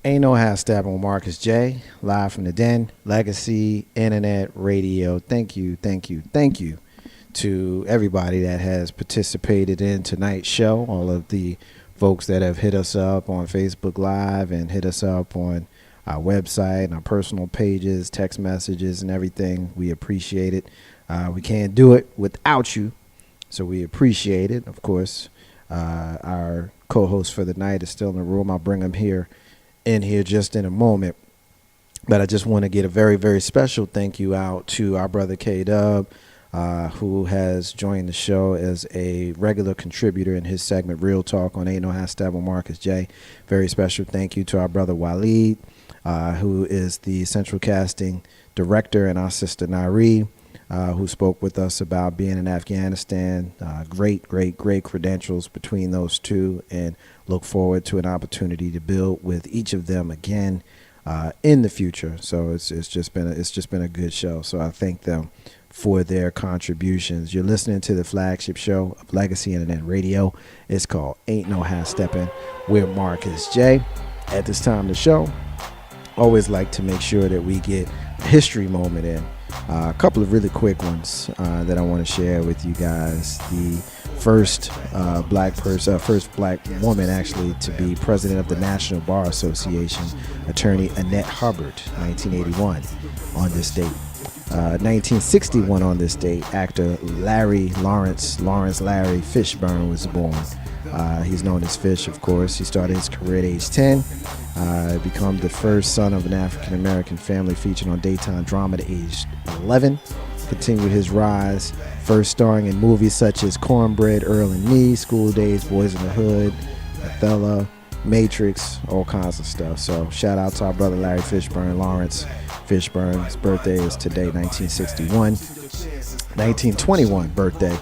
Ain't no half stabbing with Marcus J. Live from the Den, Legacy Internet Radio. Thank you to everybody that has participated in tonight's show. All of the folks that have hit us up on Facebook Live and hit us up on our website and our personal pages, text messages and everything. We appreciate it. We can't do it without you, so we appreciate it. Of course, our co-host for the night is still in the room. I'll bring him in here just in a moment. But I just want to get a very, very special thank you out to our brother K-Dub, who has joined the show as a regular contributor in his segment Real Talk on Ain't No Hashtag with Marcus J. Very special thank you to our brother Waleed, who is the central casting director, and our sister Nari, who spoke with us about being in Afghanistan. Great credentials between those two, and look forward to an opportunity to build with each of them again in the future. So it's just been a good show. So I thank them for their contributions. You're listening to the flagship show of Legacy Internet Radio. It's called Ain't No Half Stepping with Marcus J. At this time of the show, always like to make sure that we get a history moment in. A couple of really quick ones that I want to share with you guys. The first first black woman actually to be president of the National Bar Association, attorney Annette Hubbard, 1981 on this date. 1961 on this date, actor Lawrence Larry Fishburne was born. He's known as Fish, of course. He started his career at age 10, become the first son of an African-American family featured on daytime drama at age 11. Continued his rise, first starring in movies such as Cornbread, Earl and Me, School Days, Boys in the Hood, Othello, Matrix, all kinds of stuff. So shout out to our brother Larry Fishburne, Lawrence Fishburne. His birthday is today, 1961. 1921 birthday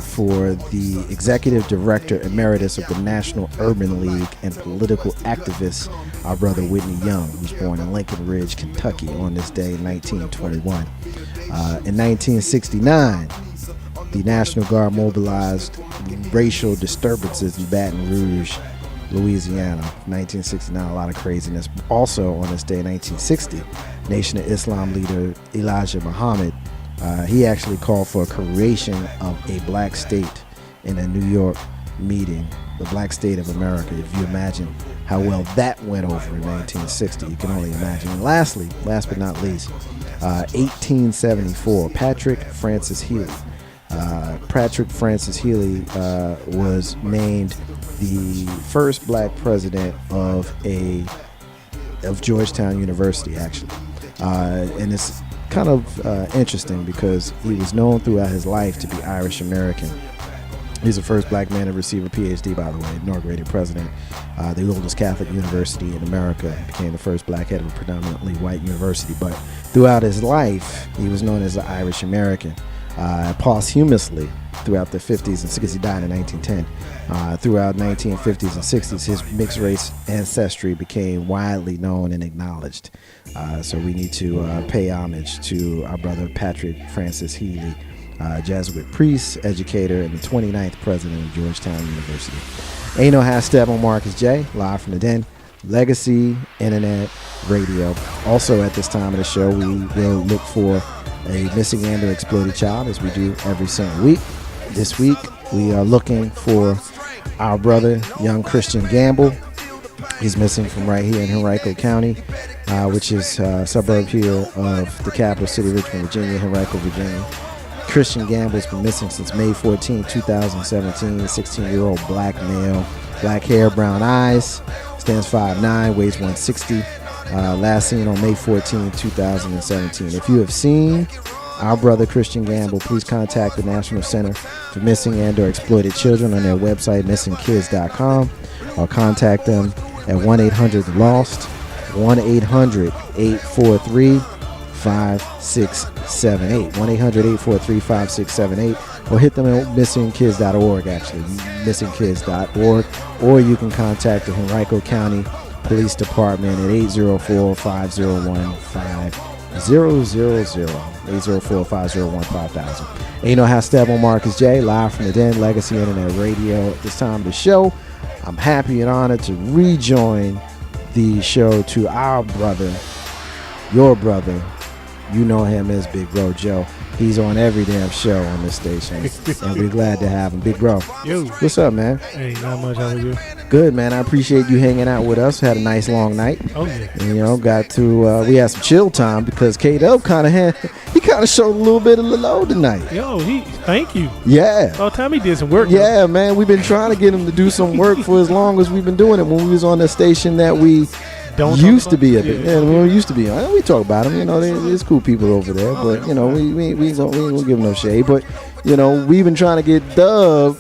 for the executive director emeritus of the National Urban League and political activist, our brother Whitney Young, who's born in Lincoln Ridge, Kentucky on this day, 1921. In 1969, the National Guard mobilized racial disturbances in Baton Rouge, Louisiana. 1969, a lot of craziness. Also on this day, 1960, Nation of Islam leader Elijah Muhammad, he actually called for a creation of a black state in a New York meeting, the Black State of America. If you imagine how well that went over in 1960, you can only imagine. And lastly, last but not least, 1874, Patrick Francis Healy. Patrick Francis Healy was named the first black president of Georgetown University, actually. And it's kind of interesting because he was known throughout his life to be Irish American. He's the first black man to receive a PhD, by the way, inaugurated president, the oldest Catholic university in America, became the first black head of a predominantly white university. But throughout his life, he was known as an Irish American. Posthumously, throughout the 50s and 60s, he died in 1910. Throughout 1950s and 60s, his mixed race ancestry became widely known and acknowledged. So we need to pay homage to our brother Patrick Francis Healy, Jesuit priest, educator, and the 29th president of Georgetown University. Ain't no hashtag on Marcus J. Live from the Den, Legacy Internet Radio. Also at this time of the show, we will look for a missing and or exploited child, as we do every single week. This week, we are looking for our brother, young Christian Gamble. He's missing from right here in Henrico County, which is a suburb here of the capital city, Richmond, Virginia, Henrico, Virginia. Christian Gamble's been missing since May 14, 2017. A 16-year-old black male, black hair, brown eyes, stands 5'9", weighs 160. Last seen on May 14, 2017. If you have seen our brother Christian Gamble, please contact the National Center for Missing and or Exploited Children on their website, missingkids.com, or contact them at 1-800-LOST, 1-800-843-5678, 1-800-843-5678, or hit them at missingkids.org, actually, missingkids.org, or you can contact the Henrico County Police Department at 804-501-5000, 804-501-5000. Ain't no hashtag on Marcus J. Live from the Den, Legacy Internet Radio. At this time of the show, I'm happy and honored to rejoin the show to our brother, your brother. You know him as Big Bro Joe. He's on every damn show on this station, and we're glad to have him. Big Bro, yo, what's up, man? Hey, not much. How are you? Good, man. I appreciate you hanging out with us. Had a nice long night. Oh yeah. And, you know, got to we had some chill time because K-Dub kind of showed a little bit of the load tonight. Yo, thank you. Yeah. Oh, Tommy did some work. Yeah, man. We've been trying to get him to do some work for as long as we've been doing it. When we was on the station that we used to be a bit. Yeah, we used to be on. We talk about them. You know, there's cool people over there, but you know, we ain't gonna give them no shade. But you know, we've been trying to get Dub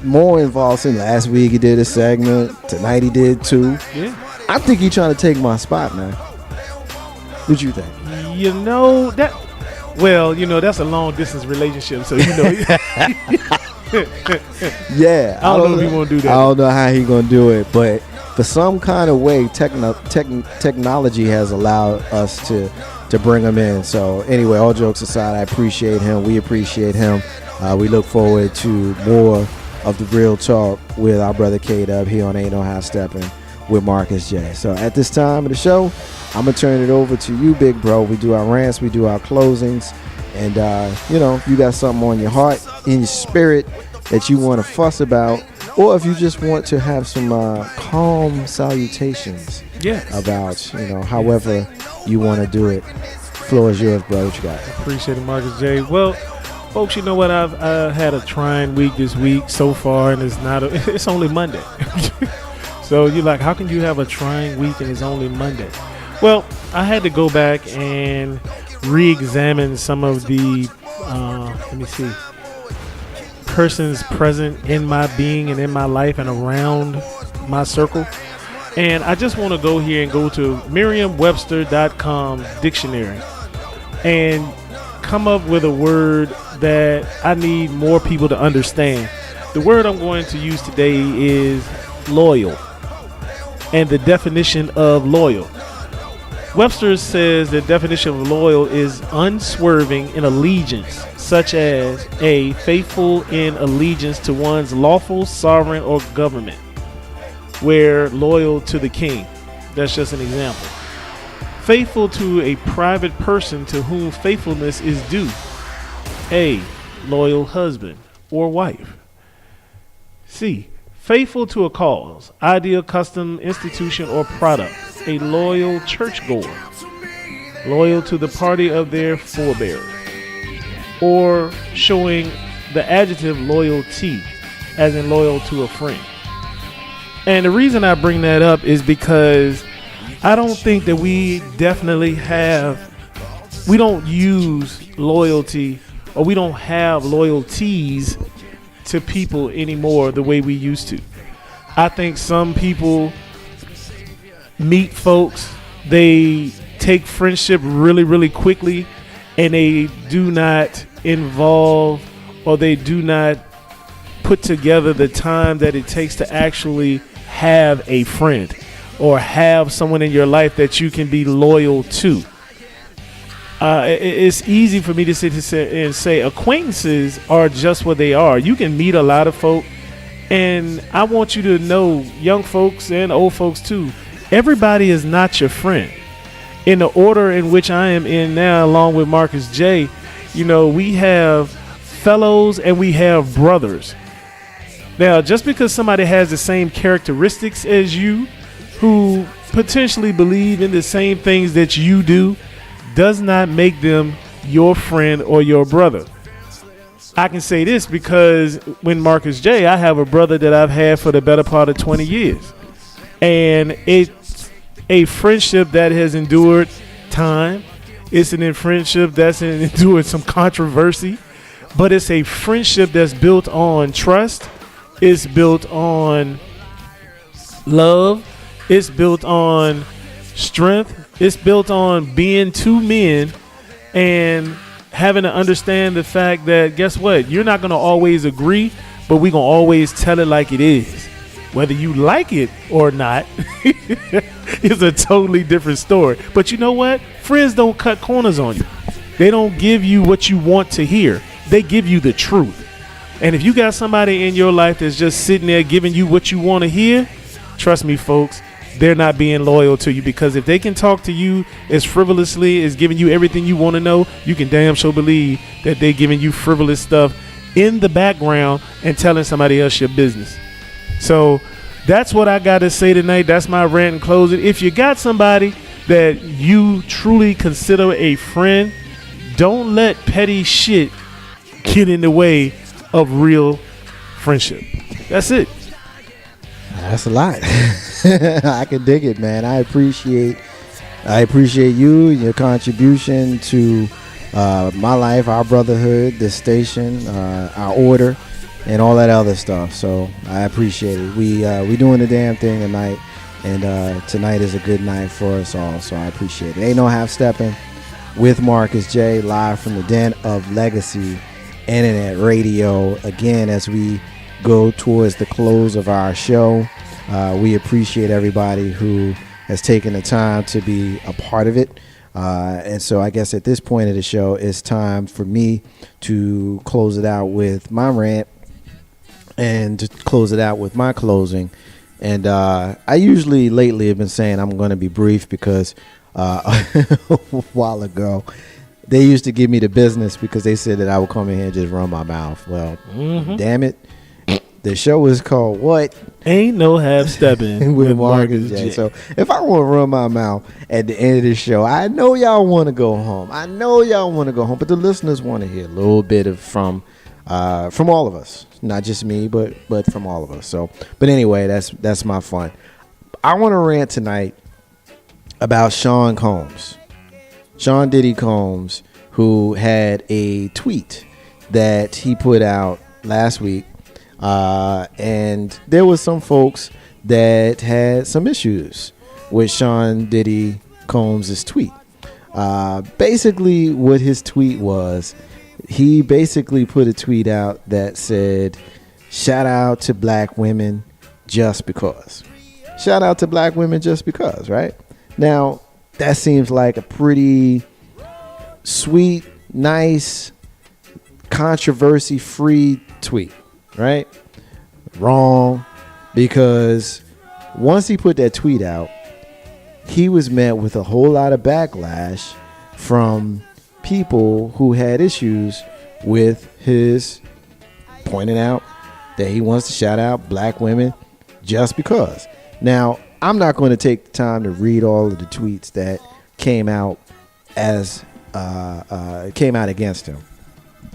more involved. Since last week he did a segment. Tonight he did too. Yeah. I think he's trying to take my spot, man. What you think? You know that. Well, you know that's a long distance relationship, so you know. Yeah. I don't know if he want to do that. I don't know how he gonna do it, but for some kind of way, technology has allowed us to bring him in. So anyway, all jokes aside, I appreciate him. We appreciate him. We look forward to more of the real talk with our brother K-Dub here on Ain't No Half Stepping with Marcus J. So at this time of the show, I'm gonna turn it over to you, Big Bro. We do our rants, we do our closings, and you know, if you got something on your heart, in your spirit that you want to fuss about, or if you just want to have some calm salutations about, you know, however you want to do it. Floor is yours, bro. What you got? Appreciate it, Marcus J. Well, folks, you know what? I've had a trying week this week so far, and it's only Monday. So you're like, how can you have a trying week and it's only Monday? Well, I had to go back and re-examine some of the, persons present in my being and in my life and around my circle. And I just want to go here and go to Merriam-Webster.com dictionary and come up with a word that I need more people to understand. The word I'm going to use today is loyal, and the definition of loyal. Webster says the definition of loyal is unswerving in allegiance, such as a faithful in allegiance to one's lawful sovereign or government. We're loyal to the king. That's just an example. Faithful to a private person to whom faithfulness is due. A loyal husband or wife. C, faithful to a cause, ideal, custom, institution, or product. A loyal churchgoer. Loyal to the party of their forebears. Or showing the adjective loyalty, as in loyal to a friend. And the reason I bring that up is because I don't think that we don't use loyalty, or we don't have loyalties to people anymore the way we used to. I think some people meet folks, they take friendship really, really quickly, and they do not involve, or they do not put together the time that it takes to actually have a friend or have someone in your life that you can be loyal to. It's easy for me to sit and say acquaintances are just what they are. You can meet a lot of folk, and I want you to know, young folks and old folks too, everybody is not your friend. In the order in which I am in now, along with Marcus J, you know, we have fellows and we have brothers. Now, just because somebody has the same characteristics as you, who potentially believe in the same things that you do, does not make them your friend or your brother. I can say this because when Marcus J, I have a brother that I've had for the better part of 20 years. And it's a friendship that has endured time. It's an friendship that's endured some controversy. But it's a friendship that's built on trust. It's built on love. It's built on strength. It's built on being two men and having to understand the fact that, guess what? You're not going to always agree, but we're going to always tell it like it is. Whether you like it or not is a totally different story. But you know what? Friends don't cut corners on you. They don't give you what you want to hear. They give you the truth. And if you got somebody in your life that's just sitting there giving you what you want to hear, trust me, folks, they're not being loyal to you. Because if they can talk to you as frivolously as giving you everything you want to know, you can damn sure believe that they're giving you frivolous stuff in the background and telling somebody else your business. So that's what I got to say tonight. That's my rant and closing. If you got somebody that you truly consider a friend, don't let petty shit get in the way of real friendship. That's it. That's a lot. I can dig it, man. I appreciate you and your contribution to my life, our brotherhood, this station, our order, and all that other stuff. So I appreciate it. We doing the damn thing tonight, and tonight is a good night for us all. So I appreciate it. Ain't no half stepping with Marcus J, live from the den of Legacy Internet Radio. Again, as we go towards the close of our show, we appreciate everybody who has taken the time to be a part of it. And so I guess at this point of the show, it's time for me to close it out with my rant and to close it out with my closing. And I usually lately have been saying I'm going to be brief because a while ago they used to give me the business because they said that I would come in here and just run my mouth. Well, damn it. The show is called what? Ain't no half stepping with Marcus J. So if I want to run my mouth at the end of the show, I know y'all want to go home. But the listeners want to hear a little bit of from all of us, not just me, but from all of us. So, but anyway, that's my fun. I want to rant tonight about Sean Diddy Combs, who had a tweet that he put out last week. And there was some folks that had some issues with Sean Diddy Combs' tweet. Basically what his tweet was, he basically put a tweet out that said, shout out to black women just because. Shout out to black women just because, right? Now, that seems like a pretty sweet, nice, controversy-free tweet. Right? Wrong. Because once he put that tweet out, he was met with a whole lot of backlash from people who had issues with his pointing out that he wants to shout out black women just because. Now, I'm not going to take the time to read all of the tweets that came out against him.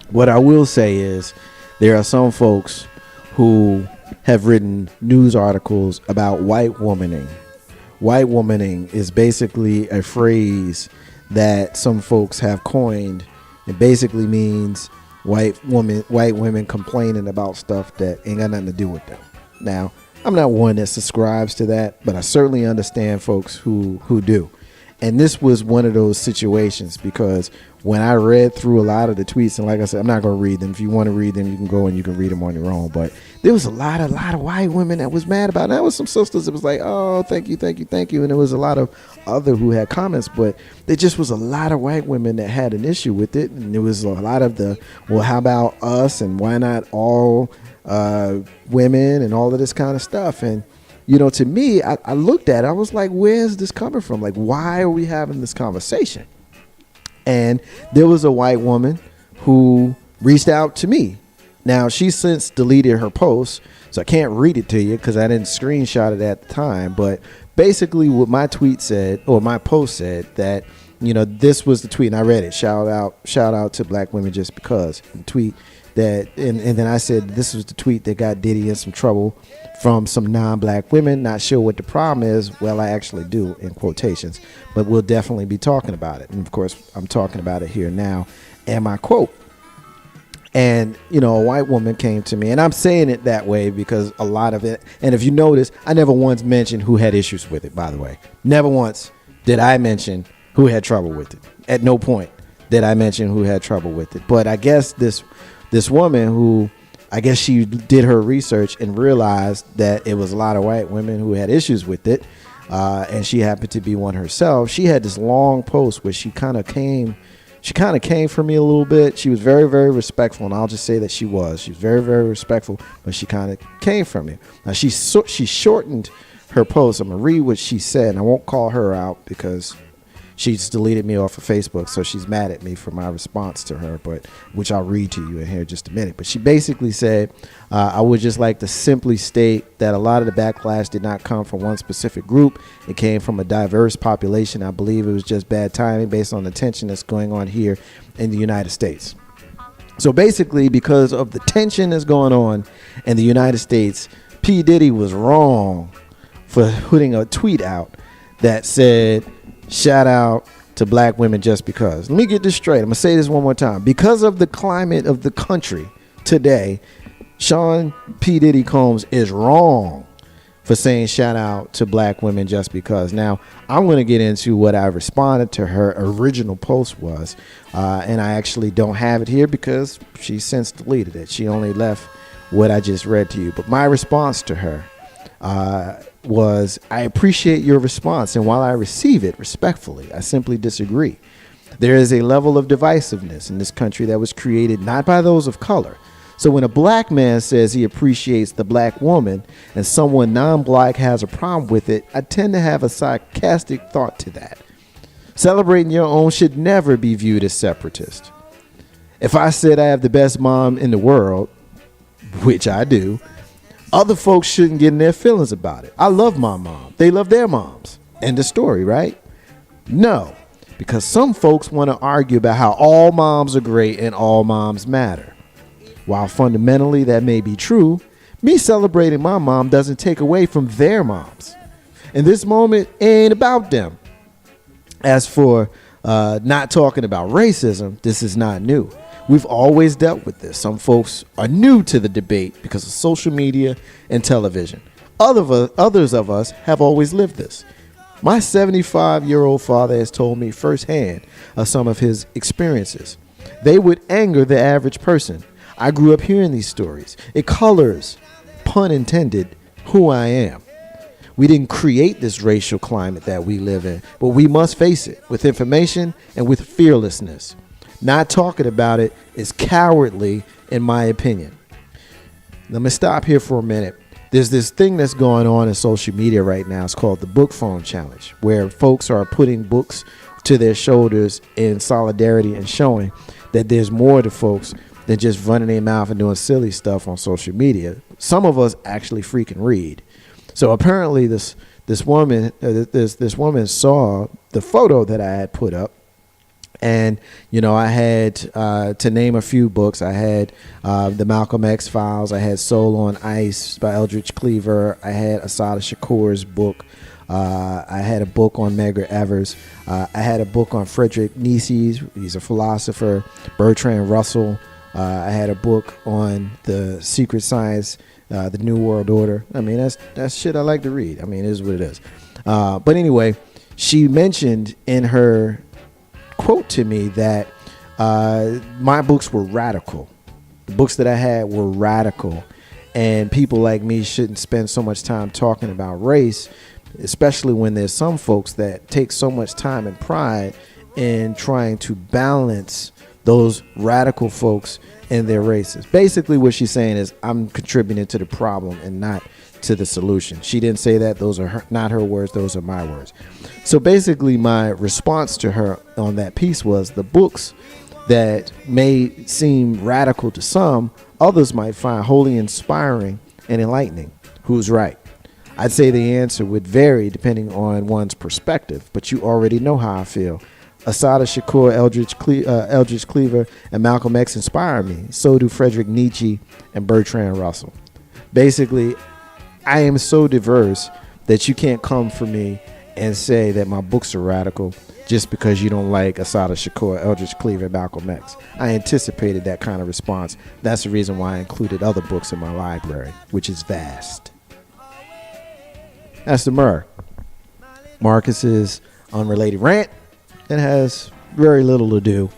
What I will say is, there are some folks who have written news articles about white womaning. White womaning is basically a phrase that some folks have coined. It basically means white women complaining about stuff that ain't got nothing to do with them. Now, I'm not one that subscribes to that, but I certainly understand folks who do. And this was one of those situations because when I read through a lot of the tweets, and like I said, I'm not going to read them. If you want to read them, you can go and you can read them on your own. But there was a lot of white women that was mad about it. There was some sisters that was like, oh, thank you. And there was a lot of other who had comments, but there just was a lot of white women that had an issue with it. And there was a lot of well, how about us? And why not all women and all of this kind of stuff? And to me, I looked at it. I was like, where's this coming from? Like, why are we having this conversation? And there was a white woman who reached out to me. Now, she's since deleted her post, so I can't read it to you because I didn't screenshot it at the time. But basically what my tweet said, or my post said, that, this was the tweet, and I read it. Shout out to black women just because. The tweet that, and then I said this was the tweet that got Diddy in some trouble from some non-black women. Not sure what the problem is. Well, I actually do, in quotations, but we'll definitely be talking about it. And of course, I'm talking about it here now. And my quote. And, a white woman came to me, and I'm saying it that way because a lot of it, and if you notice, I never once mentioned who had issues with it, by the way. Never once did I mention who had trouble with it. At no point did I mention who had trouble with it. But I guess this woman who, I guess she did her research and realized that it was a lot of white women who had issues with it, and she happened to be one herself. She had this long post where she kind of came for me a little bit. She was very, very respectful, and I'll just say that she was very, very respectful, but she kind of came for me. Now she shortened her post. I'm going to read what she said, and I won't call her out because she's deleted me off of Facebook, so she's mad at me for my response to her, but which I'll read to you in here in just a minute. But she basically said, I would just like to simply state that a lot of the backlash did not come from one specific group. It came from a diverse population. I believe it was just bad timing based on the tension that's going on here in the United States. So basically, because of the tension that's going on in the United States, P. Diddy was wrong for putting a tweet out that said, shout out to black women just because. Let me get this straight. I'm going to say this one more time. Because of the climate of the country today, Sean P. Diddy Combs is wrong for saying shout out to black women just because. Now, I'm going to get into what I responded to her original post was. And I actually don't have it here because she since deleted it. She only left what I just read to you. But my response to her was, I appreciate your response, and while I receive it respectfully, I simply disagree. There is a level of divisiveness in this country that was created not by those of color. So when a black man says he appreciates the black woman and someone non-black has a problem with it, I tend to have a sarcastic thought to that. Celebrating your own should never be viewed as separatist. If I said I have the best mom in the world, which I do, other folks shouldn't get in their feelings about it. I love my mom. They love their moms. End of story, right? No, because some folks want to argue about how all moms are great and all moms matter. While fundamentally that may be true, me celebrating my mom doesn't take away from their moms. And this moment ain't about them. As for not talking about racism, this is not new. We've always dealt with this. Some folks are new to the debate because of social media and television. Others of us have always lived this. My 75-year-old father has told me firsthand of some of his experiences. They would anger the average person. I grew up hearing these stories. It colors, pun intended, who I am. We didn't create this racial climate that we live in, but we must face it with information and with fearlessness. Not talking about it is cowardly, in my opinion. Let me stop here for a minute. There's this thing that's going on in social media right now. It's called the Book Phone Challenge, where folks are putting books to their shoulders in solidarity and showing that there's more to folks than just running their mouth and doing silly stuff on social media. Some of us actually freaking read. So apparently this woman saw the photo that I had put up. And, you know, I had, to name a few books, I had the Malcolm X Files, I had Soul on Ice by Eldridge Cleaver, I had Assata Shakur's book, I had a book on Medgar Evers, I had a book on Frederick Nietzsche, he's a philosopher, Bertrand Russell, I had a book on the secret science, the New World Order. I mean, that's shit I like to read. I mean, it is what it is. But anyway, she mentioned in her quote to me that my books were radical. The books that I had were radical, and people like me shouldn't spend so much time talking about race, especially when there's some folks that take so much time and pride in trying to balance those radical folks and their races. Basically what she's saying is I'm contributing to the problem and not to the solution. She didn't say that. Those are not her words. Those are my words. So basically my response to her on that piece was the books that may seem radical to some, others might find wholly inspiring and enlightening. Who's right? I'd say the answer would vary depending on one's perspective, but you already know how I feel. Assata Shakur, Eldridge Cleaver, and Malcolm X inspire me. So do Frederick Nietzsche and Bertrand Russell. Basically, I am so diverse that you can't come for me and say that my books are radical just because you don't like Assata Shakur, Eldridge Cleaver, and Malcolm X. I anticipated that kind of response. That's the reason why I included other books in my library, which is vast. That's the Murr. Marcus's unrelated rant. It has very little to do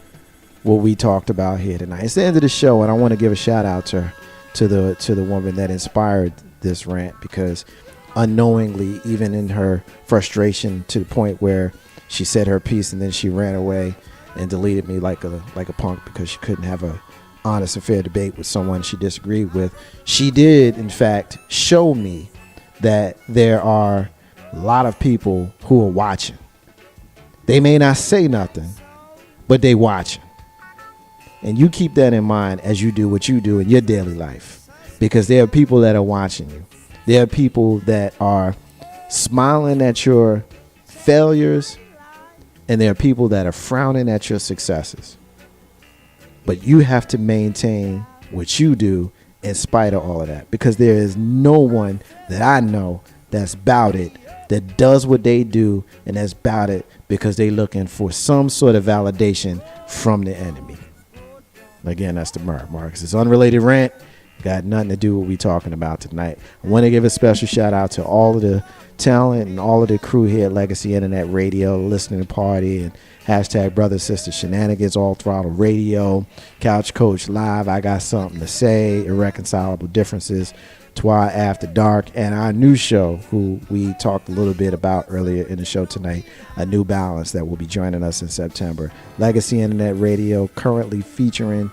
what we talked about here tonight. It's the end of the show, and I want to give a shout out to the woman that inspired this rant, because unknowingly, even in her frustration to the point where she said her piece and then she ran away and deleted me like a punk because she couldn't have a honest and fair debate with someone she disagreed with, she did in fact show me that there are a lot of people who are watching. They may not say nothing, but they watching. And you keep that in mind as you do what you do in your daily life, because there are people that are watching you. There are people that are smiling at your failures, and there are people that are frowning at your successes. But you have to maintain what you do in spite of all of that, because there is no one that I know that's about it, that does what they do, and that's about it because they looking for some sort of validation from the enemy. Again, that's the Marcus. It's unrelated rant. Got nothing to do with what we talking about tonight. I want to give a special shout out to all of the talent and all of the crew here at Legacy Internet Radio, Listening Party, and hashtag Brother Sister Shenanigans, All Throttle Radio, Couch Coach Live, I Got Something to Say, Irreconcilable Differences, Twi After Dark, and our new show, who we talked a little bit about earlier in the show tonight, A New Balance, that will be joining us in September. Legacy Internet Radio currently featuring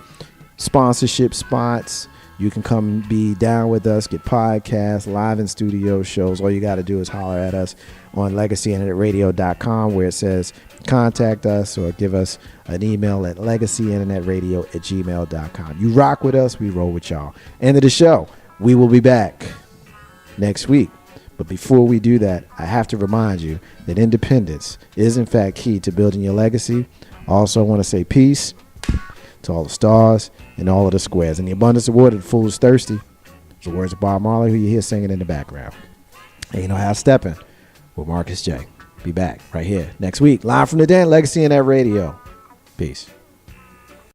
sponsorship spots. You can come be down with us, get podcasts, live in studio shows. All you got to do is holler at us on legacyinternetradio.com, where it says contact us, or give us an email at legacyinternetradio@gmail.com. You rock with us, we roll with y'all. End of the show. We will be back next week. But before we do that, I have to remind you that independence is in fact key to building your legacy. Also, I want to say peace to all the stars and all of the squares. And the abundance of water, the fool is thirsty. It's the words of Bob Marley, who you hear singing in the background. And you know how stepping with Marcus J. Be back right here next week, live from the den, Legacy in that radio. Peace.